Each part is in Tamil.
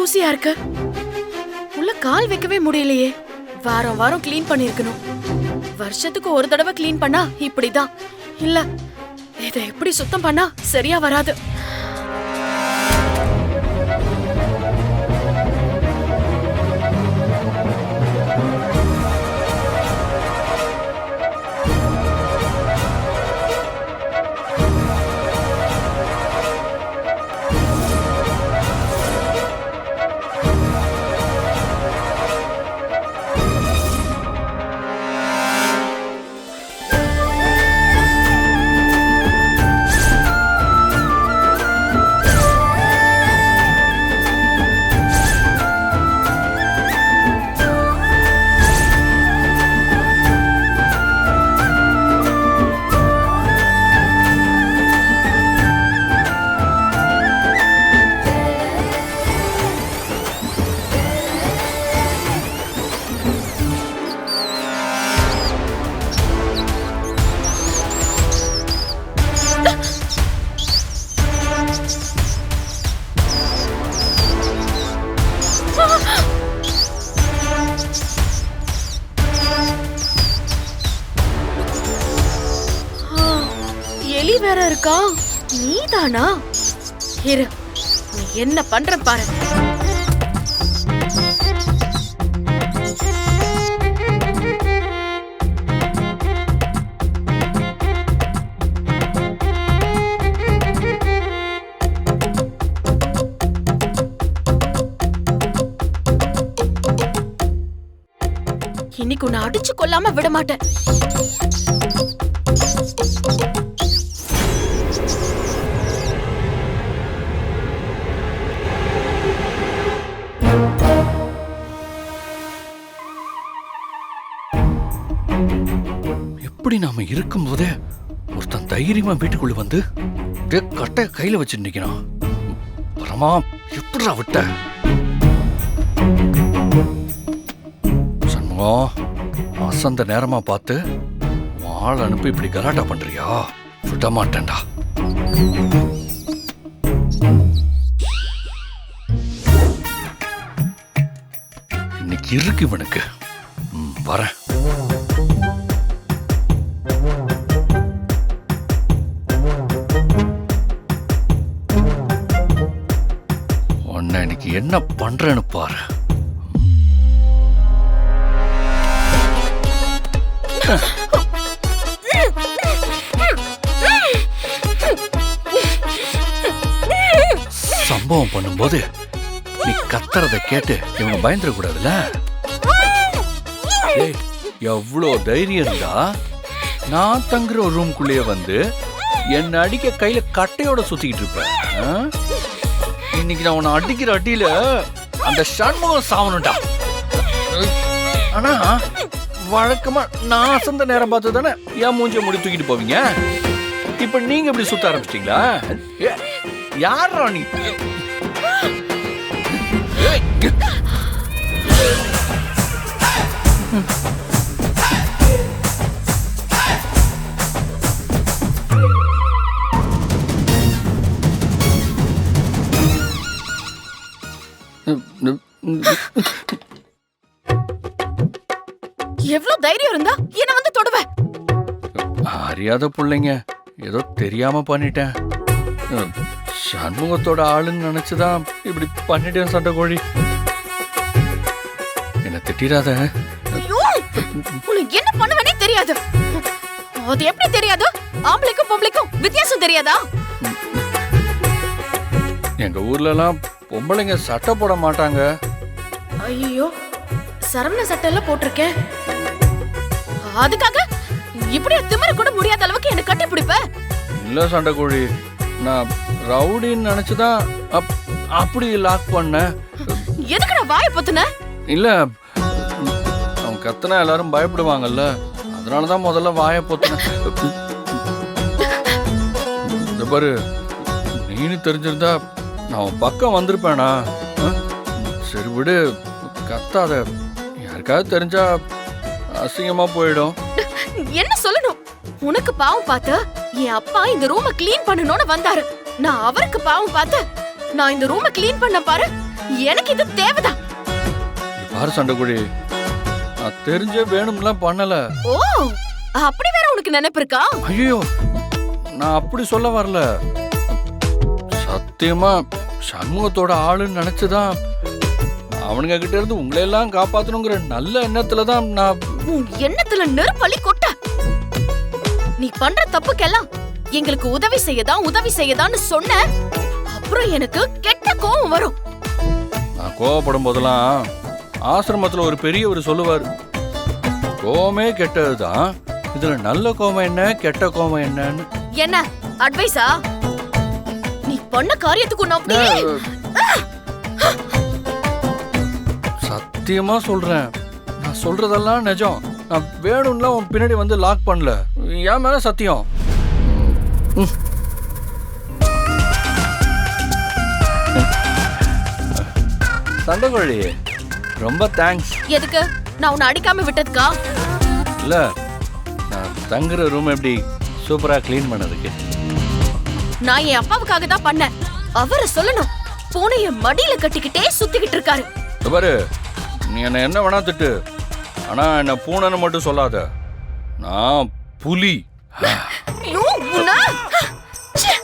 தூசியா இருக்கு. உள்ள கால் வைக்கவே முடியலையே. வாரம் வாரம் கிளீன் பண்ணிருக்கணும். வருஷத்துக்கு ஒரு தடவை கிளீன் பண்ணா இப்படிதான். இல்ல இதை எப்படி சுத்தம் பண்ணா சரியா வராது. எலி வேற இருக்கா? நீதானா? இரு, நீ என்ன பண்ற பாரு. இன்னைக்கு உன்னை அடிச்சு கொல்லாம விட மாட்டேன். எப்படி நாம இருக்கும் போதே ஒருத்தன் தைரியமா வீட்டுக்குள்ள வந்து கட்டை கையில வச்சு நிக்கிறான். பரமா எப்படா விட்ட? சண்முகம், அசந்த நேரமா பார்த்து ஆள் அனுப்பி இப்படி கலாட்டா பண்றியா? விட மாட்டேன்டா. இன்னைக்கு இருக்கு இவனுக்கு. வரேன். உன்னை இன்னைக்கு என்ன பண்றேன்னு பாரு. சம்பவம் பண்ணும்போது நீ கத்துறத கேட்டு இவங்க பயந்துட கூடாதுல்ல. எவ்வளோ தைரியம் இருந்தா நான் தங்குற ஒரு ரூம்குள்ளேயே வந்து என்ன அடிக்க கையில கட்டையோட சுத்திக்கிட்டு இருப்பேன். இன்னைக்கு நான் உன்னை அடிக்கிற அடியில அந்த சண்முகம் சாவணும்டா. ஆனா வழக்கமா நான் அசந்த நேரம் பார்த்து தானே என் மூஞ்சிய முடி தூக்கிட்டு போவீங்க. இப்ப நீங்க இப்படி சுத்த ஆரம்பிச்சிட்டீங்களா? யாரா நீ? எவ்வளவு தைரியம் இருந்தா என்ன வந்து தொடுவேன்? அறியாத பிள்ளைங்க, ஏதோ தெரியாம பண்ணிட்டேன். சண்முகத்தோட ஆளுன்னு நினைச்சுதான் இப்படி பண்ணிட்டேன். சண்டை கோழி, என்ன திட்டிராத. உனக்கு என்ன பண்ணுவனே தெரியாது. அது எப்படி தெரியாது? ஆம்பளைக்கும் பொம்பளைக்கும் வித்தியாசம் தெரியாதா? எங்க ஊர்ல எல்லாம் பொம்பளைங்க சட்டை போட மாட்டாங்க. ஐயோ, சரவண சட்டை எல்லாம் போட்டிருக்கேன். அதுக்காக இப்படியே திமிர கூட முடியாத அளவுக்கு என்ன கட்டி பிடிப்ப? இல்ல சண்டை கோழி, நான் ரவுடின்னு நினைச்சுதான் அப்படி லாக் பண்ண. எதுக்குடா வாய பொத்துன? இல்ல, அவன் கத்துனா எல்லாரும் பயப்படுவாங்கல்ல, அதனாலதான் முதல்ல வாய பொத்துன. இந்த பாரு, நீனு தெரிஞ்சிருந்தா நான் உன் பக்கம் வந்திருப்பேனா? சரி விடு, கத்தாத. யாருக்காவது தெரிஞ்சா அசிங்கமா போயிடும். என்ன சொல்லணும்? உனக்கு பாவம் பார்த்து என் அப்பா இந்த ரூமை கிளீன் பண்ணணும்னு வந்தாரு. நான் அவருக்கு பாவம் பார்த்து நான் இந்த ரூமை கிளீன் பண்ண பாரு. எனக்கு இது தேவைதான். பாரு சண்டைக்குழி, நான் தெரிஞ்சே வேணும்லாம் பண்ணல. ஓ, அப்படி வேற உனக்கு நினைப்பு இருக்கா? ஐயோ, நான் அப்படி சொல்ல வரல. சத்தியமா சண்முகத்தோட ஆளுன்னு நினைச்சுதான் அவனுங்க கிட்ட இருந்து உங்களை எல்லாம் காப்பாத்தணுங்கிற நல்ல எண்ணத்துலதான் நான். உன் எண்ணத்துல நெருப்பள்ளி கொட்ட. நீ பண்ற தப்புக்கெல்லாம் எங்களுக்கு உதவி செய்யதான்னு சொன்ன. அப்புறம் எனக்கு கெட்ட கோவம் வரும். நான் கோவப்படும் போதெல்லாம் ஆசிரமத்துல ஒரு பெரியவர் சொல்லுவார், கோவமே கெட்டதுதான், இதுல நல்ல கோவம் என்ன கெட்ட கோவம் என்னன்னு. என்ன அட்வைஸா? நீ பண்ண காரியத்துக்கு நான் அப்படியே. சத்தியமா சொல்றேன், நான் சொல்றதெல்லாம் நிஜம். நான் வேணும்லாம் உன் பின்னாடி வந்து லாக் பண்ணல. என் மேல சத்தியம். சண்டைக்கோழி, ரொம்ப தேங்க்ஸ். எதுக்கு? நான் உன்னை அடிக்காம விட்டதுக்கா? இல்ல, நான் தங்குற ரூம் எப்படி சூப்பரா க்ளீன் பண்ணதுக்கு. நான் என் அப்பாவுக்காக தான் பண்ணேன். அவரை சொல்லணும். பூனைய மடியில கட்டிக்கிட்டே சுத்திக்கிட்டு இருக்காரு. பாரு, நீ என்ன வேணா திட்டு, ஆனா என்ன பூனைன்னு மட்டும் சொல்லாத. நான் புலி. ஐயோ, உன்னை. ச்சே.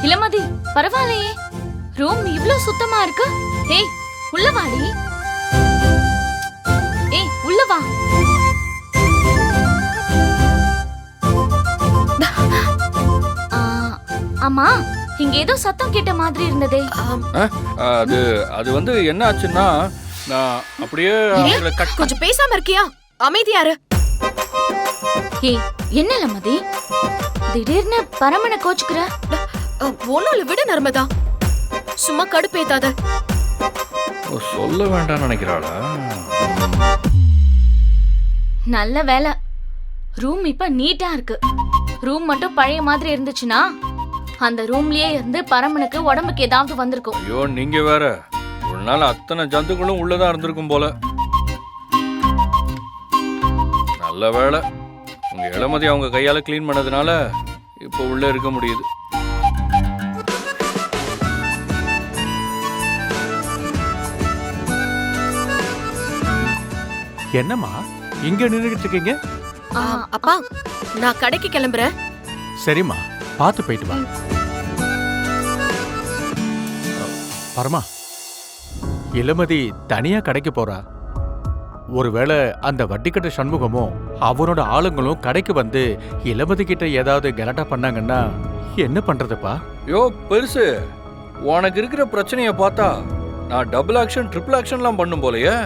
இளமதி, பரவாயில்லையே, ரூம் இவ்ளோ சுத்தமா இருக்கு. ஏய், உள்ள வாடி. ஏய், உள்ள வா. ஆமா, இங்க ஏதோ சத்தம் கேட்ட மாதிரி இருந்ததே. அது வந்து என்ன ஆச்சுன்னா, நான் அப்படியே அவங்கள கொஞ்சம் பேசாம இருக்கியா? அமைதியாரு. ஏய், என்ன இளமதி, திடீர்னு பரமனை கோச்சுக்கிற? ஒண்ணுல விட நர்மதா, சும்மா கடுப்பேத்தாத. சொல்ல வேண்டாம் நினைக்கிறாளா? நல்ல வேலை, ரூம் இப்ப நீட்டா இருக்கு. ரூம் மட்டும் பழைய மாதிரி இருந்துச்சுன்னா அந்த ரூம்லயே இருந்து பரமனுக்கு உடம்புக்கு ஏதாவது வந்திருக்கும். ஐயோ, நீங்க வேற. ஒரு நாள் அத்தனை ஜந்துக்களும் உள்ளதா இருந்திருக்கும் போல. நல்ல வேலை, உங்க இளமதி அவங்க கையால கிளீன் பண்ணதுனால இப்போ உள்ள இருக்க முடியுது. என்னம்மா இங்க நின்றுகிட்டு இருக்கீங்க? அப்பா, நான் கடைக்கு கிளம்புறேன். சரிம்மா, பார்த்து போயிட்டு வா. பரமா, இளமதி தனியா கடைக்கு போறா. ஒருவேளை அந்த வட்டிக்கட்ட சண்முகமும் அவனோட ஆளுங்களும் கடைக்கு வந்து இளமதி கிட்ட ஏதாவது கலாட்டா பண்ணாங்கன்னா என்ன பண்றதுப்பா? யோ பெருசு, உனக்கு இருக்கிற பிரச்சனைய பார்த்தா நான் டபுள் ஆக்ஷன் ட்ரிபிள் ஆக்ஷன்லாம் பண்ணும் போலயே.